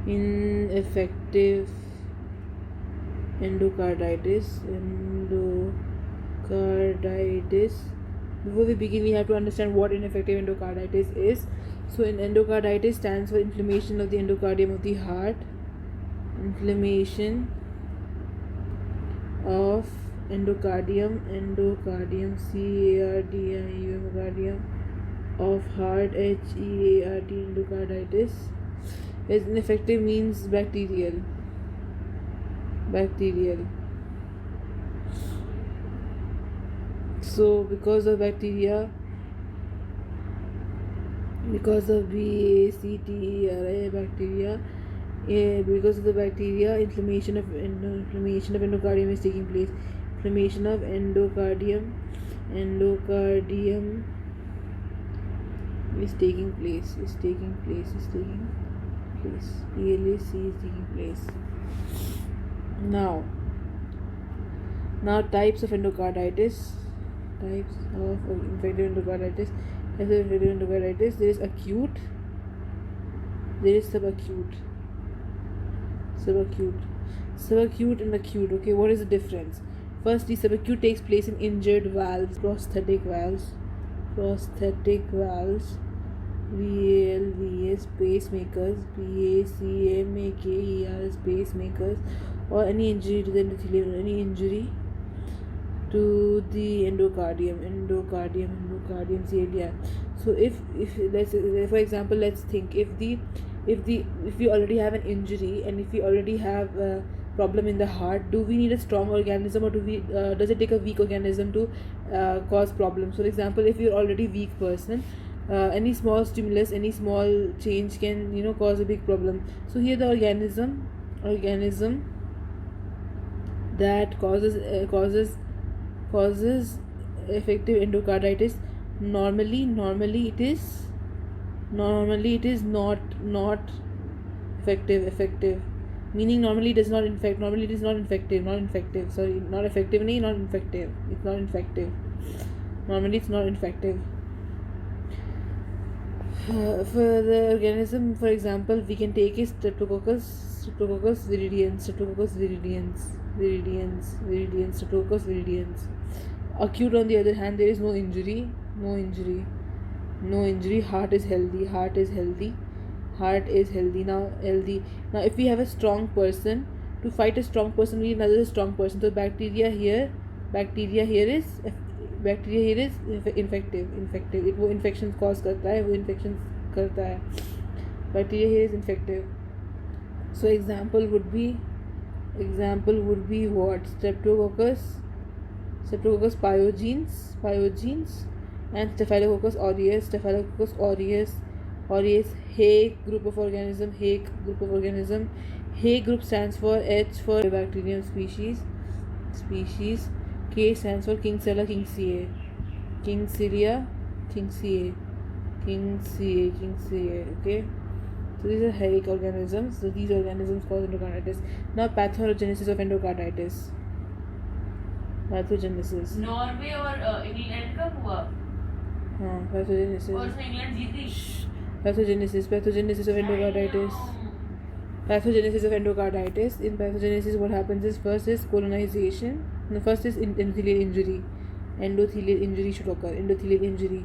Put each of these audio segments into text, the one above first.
Ineffective endocarditis. Before we begin, we have to understand what ineffective endocarditis is. So endocarditis stands for inflammation of the endocardium of the heart. Inflammation of endocardium, CARDIUM, cardium of heart, HEART, endocarditis. Is ineffective means bacterial. So because of bacteria, because of BACTERIA bacteria, because of the bacteria, inflammation of endocardium is taking place. Inflammation of endocardium is taking place. PLAC is taking place. Now types of endocarditis. Types of infective endocarditis. There is acute, there is subacute and acute. Okay, what is the difference? Firstly, subacute takes place in injured valves, prosthetic valves, VALVs, pacemakers, PACMAKERs, pacemakers, or any injury to the endothelium, any injury to the endocardium, CADR. So if let's, for example, let's think if we already have an injury and if we already have a problem in the heart, do we need a strong organism, or does it take a weak organism to cause problems? For example, if you're already weak person, any small stimulus, any small change can cause a big problem. So here the organism that causes effective endocarditis, normally it is not effective, meaning normally it does not infect, normally it is not infective, sorry, not effective, not infective, it's not infective, normally it's not infective. For the organism, for example, we can take a Streptococcus viridans, Streptococcus viridans. Acute, on the other hand, there is no injury, heart is healthy. Now if we have a strong person, to fight a strong person we need another strong person. So bacteria here is infective, it वो infections cause करता है, bacteria here is infective. So example would be what? Streptococcus pyogenes and Staphylococcus aureus, Haig group of organism. Haig group stands for H for bacterium species. K stands for Kingsella Kingseae. Okay, so these are Haig organisms. So these organisms cause endocarditis. Now pathogenesis of endocarditis. Norway और England का हुआ। हाँ, pathogenesis. और उसमें England जीत गई। Pathogenesis of endocarditis. In pathogenesis, what happens is first is colonization. No, first is endothelial injury. Endothelial injury should occur. Endothelial injury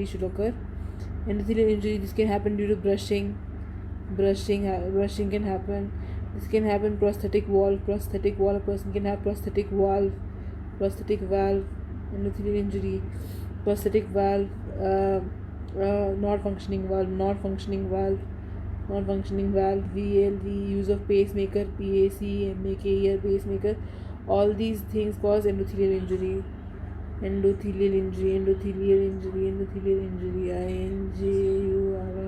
should occur. Endothelial injury, this can happen due to brushing can happen. This can happen prosthetic valve. A person can have prosthetic valve, endothelial injury, prosthetic valve, not functioning valve, VLV, use of pacemaker, PACMAKER, pacemaker. All these things cause endothelial injury. Endothelial injury,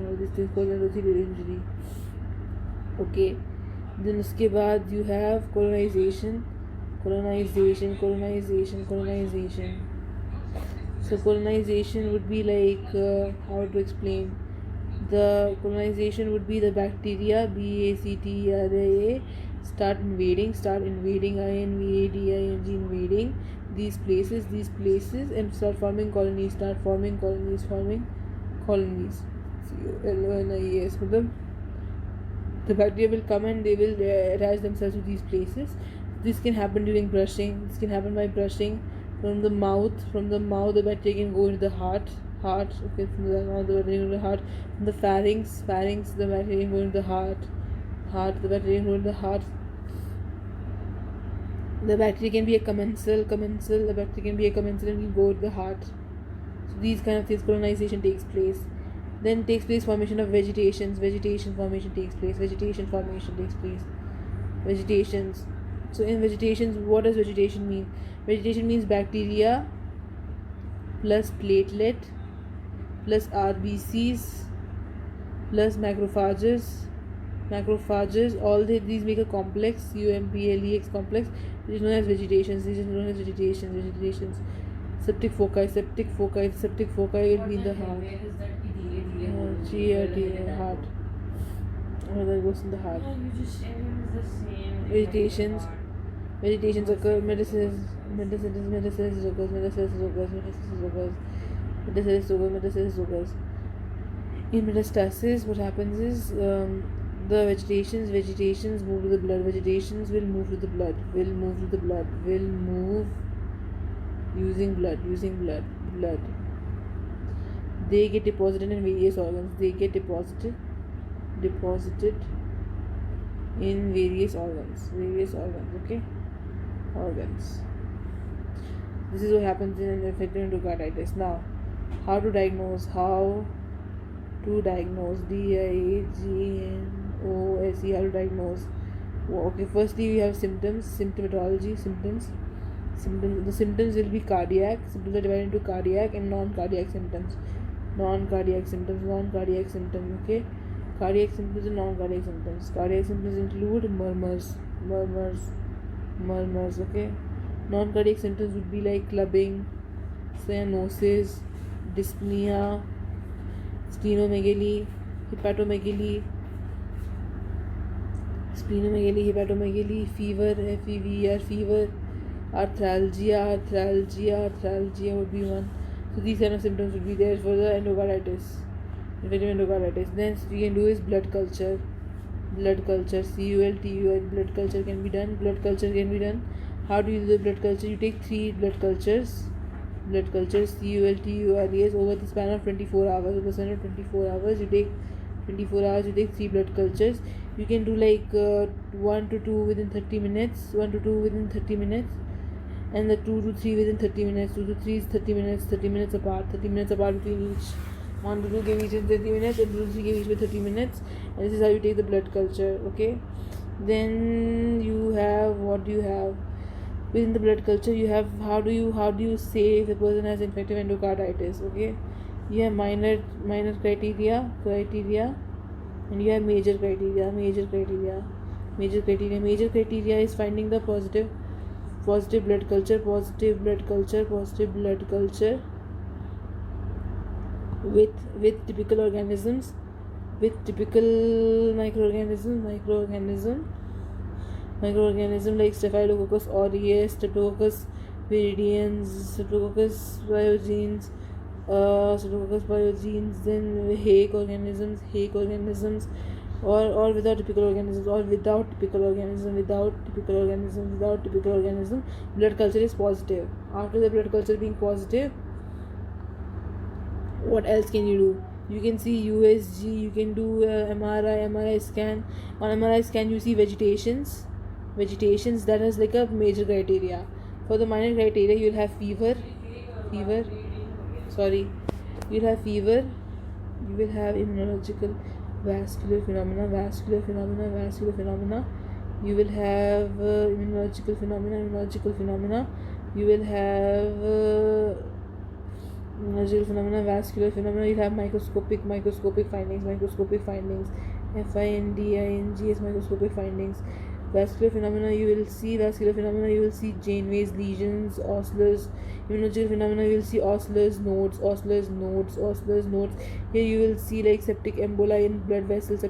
all these things cause endothelial injury. Okay, then उसके बाद you have colonization. So colonization would be like, how to explain? The colonization would be the bacteria, BACTERIA, start invading, invading these places and start forming colonies. COLONIAS. The bacteria will come and they will attach themselves to these places. This can happen during brushing. This can happen by brushing from the mouth. From the mouth, the bacteria can go into the heart. Okay, from the mouth, the bacteria can go into the heart. From the pharynx, the bacteria can go into the heart. The bacteria can go into the heart. The bacteria can be a commensal. The bacteria can be a commensal and can go to the heart. So these kind of things, colonization takes place. Then takes place formation of vegetations. Vegetation formation takes place. Vegetations. So in vegetations, what does vegetation mean? Vegetation means bacteria plus platelet plus RBCs plus macrophages. All these make a complex, UMPLEX complex, which is known as vegetations. Vegetations. Septic foci will be in the heart. Heart. That goes in the heart. You just said it was the same. Vegetations occur. Metastasis occurs. In metastasis, what happens is the vegetations move to the blood. Vegetations will move to the blood. Using blood. They get deposited in various organs. In various organs. Okay, organs. This is what happens in infective endocarditis. Now, how to diagnose? DIAGNOSE. How to diagnose? Okay, firstly we have symptoms. Symptomatology. Symptoms. The symptoms will be cardiac. Symptoms are divided into cardiac and non-cardiac symptoms. Okay, cardiac symptoms and non-cardiac symptoms. Cardiac symptoms include murmurs. Okay, non-cardiac symptoms would be like clubbing, cyanosis, dyspnea, splenomegaly, hepatomegaly, fever, FEVR, fever, arthralgia would be one. So these kind of symptoms would be there for the endocarditis, infective endocarditis. Then we can do is blood culture. CULTUI, blood culture can be done. How do you do the blood culture? You take 3 blood cultures. CULTURAS over the span of 24 hours. You take 24 hours. You take 3 blood cultures. You can do like 1 to 2 within 30 minutes. And the 2 to 3 within 30 minutes. 2 to 3 is 30 minutes. 30 minutes apart between each. 1 to 2 give each in 30 minutes, and 2 to 3 give each with 30 minutes. And this is how you take the blood culture. Okay. Then you have, what do you have? Within the blood culture, you have how do you say if a person has infective endocarditis? Okay, you have minor criteria, and you have major criteria. Major criteria is finding the positive blood culture with typical organisms, with typical microorganism like Staphylococcus aureus, Streptococcus viridans, Streptococcus pyogenes, then Hague organisms, or without typical organisms, blood culture is positive. After the blood culture being positive, what else can you do? You can see USG, you can do MRI scan. On MRI scan you see vegetations. That is like a major criteria. For the minor criteria, you will have fever. You will have immunological vascular phenomena. You will have immunological phenomena. You will have vascular phenomena. You have microscopic findings. FINDINGS, microscopic findings. Vascular phenomena, you will see Janeway's lesions, Osler's. Immunological phenomena, you will see Osler's nodes. Here you will see like septic emboli in blood vessels. The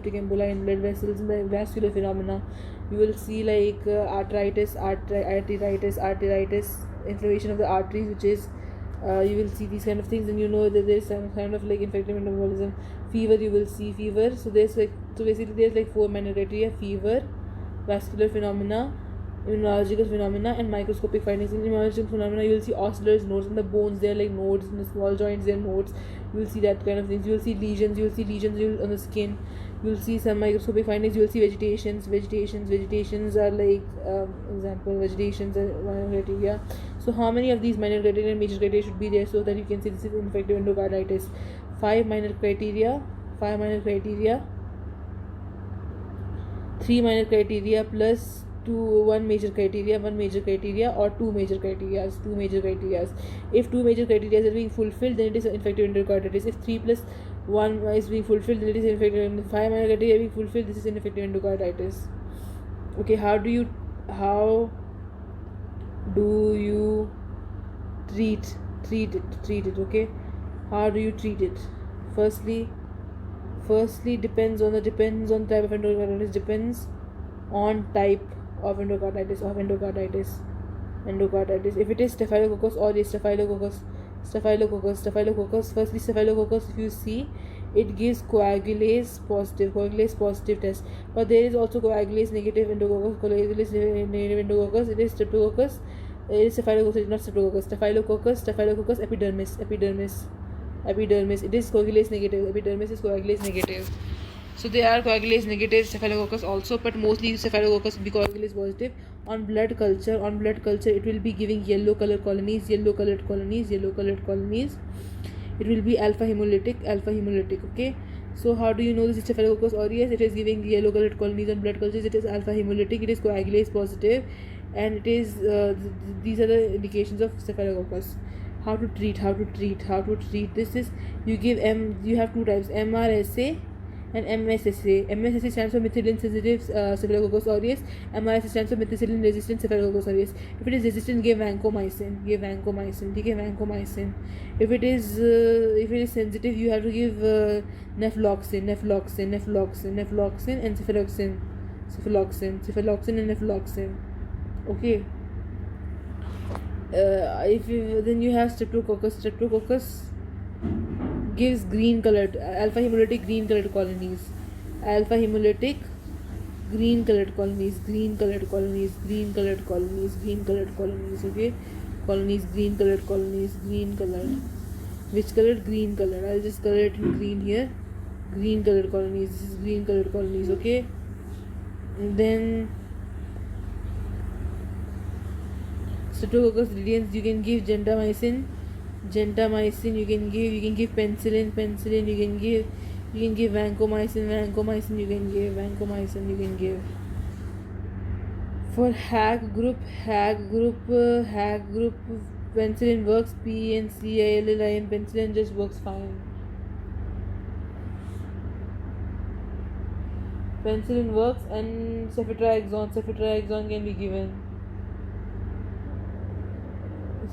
vascular phenomena, you will see like arteritis, inflammation of the arteries, which is You will see these kind of things, and you know that there's some kind of like infective metabolism. Fever, you will see fever. So there's like, so basically there's like 4 minor criteria: fever, vascular phenomena, immunological phenomena, and microscopic findings. In immunological phenomena, you will see oscillars, nodes in the bones. They're like nodes in the small joints. They're nodes. You will see that kind of things. You will see lesions. You will see lesions on the skin. You will see some microscopic findings. You will see vegetations. Vegetations are like example. Vegetations are minor criteria. So how many of these minor criteria and major criteria should be there so that you can say this is infective endocarditis? 5 minor criteria. 5 minor criteria. 3 minor criteria plus 1 major criteria, 1 major criteria, or 2 major criteria, 2 major criteria. If 2 major criteria are being fulfilled, then it is infective endocarditis. If 3 plus 1 is being fulfilled, then it is infective. And 5 minor criteria being fulfilled, this is infective endocarditis. Okay, how do you treat it? Okay, how do you treat it? Firstly, depends on type of endocarditis. Depends on type of endocarditis. If it is staphylococcus aureus, firstly staphylococcus, if you see, it gives coagulase positive test, but there is also coagulase negative endococcus. It is streptococcus, it is staphylococcus, not staphylococcus epidermis. It is coagulase negative. Epidermis is coagulase negative. So there are coagulase negative staphylococcus also, but mostly staphylococcus will be coagulase positive. On blood culture, it will be giving yellow colored colonies. It will be alpha hemolytic. Okay. So how do you know this is staphylococcus aureus? It is giving yellow colored colonies on blood cultures. It is alpha hemolytic. It is coagulase positive, and it is these are the indications of staphylococcus. How to treat this is, you have 2 types, MRSA and MSSA. MSSA stands for methicillin sensitive staphylococcus aureus. MRSA stands for methicillin resistant staphylococcus aureus. If it is resistant, give vancomycin. If it is sensitive, you have to give nephloxin and cephaloxin and nephloxin. Okay. Then you have streptococcus gives green colored alpha hemolytic green colored colonies. Okay, colonies green colored colonies. Which color? Green color. I'll just color it in green here. Green colored colonies. This is green colored colonies. Okay. And then Streptococcus viridans, you can give gentamicin. You can give penicillin. You can give vancomycin. You can give. For HAG group, penicillin works. PNCILLIN, penicillin just works fine. Penicillin works, and cephaloxime can be given.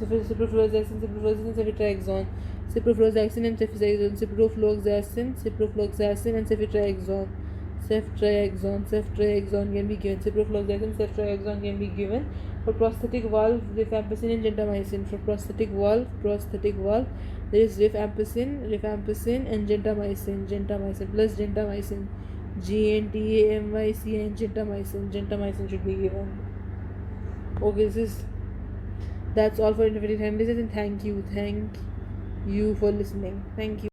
Ciprofloxacin, cephaloxime, ciprofloxacin and cephaloxime, ciprofloxacin and ceftriaxone can be given. Ciprofloxacin, ceftriaxone can be given. For prosthetic valve, rifampicin and gentamicin. For prosthetic valve, there is rifampicin and gentamicin plus gentamicin. GNTAMYCIN and gentamicin should be given. Okay, that's all for interpretive analysis, and thank you for listening. Thank you.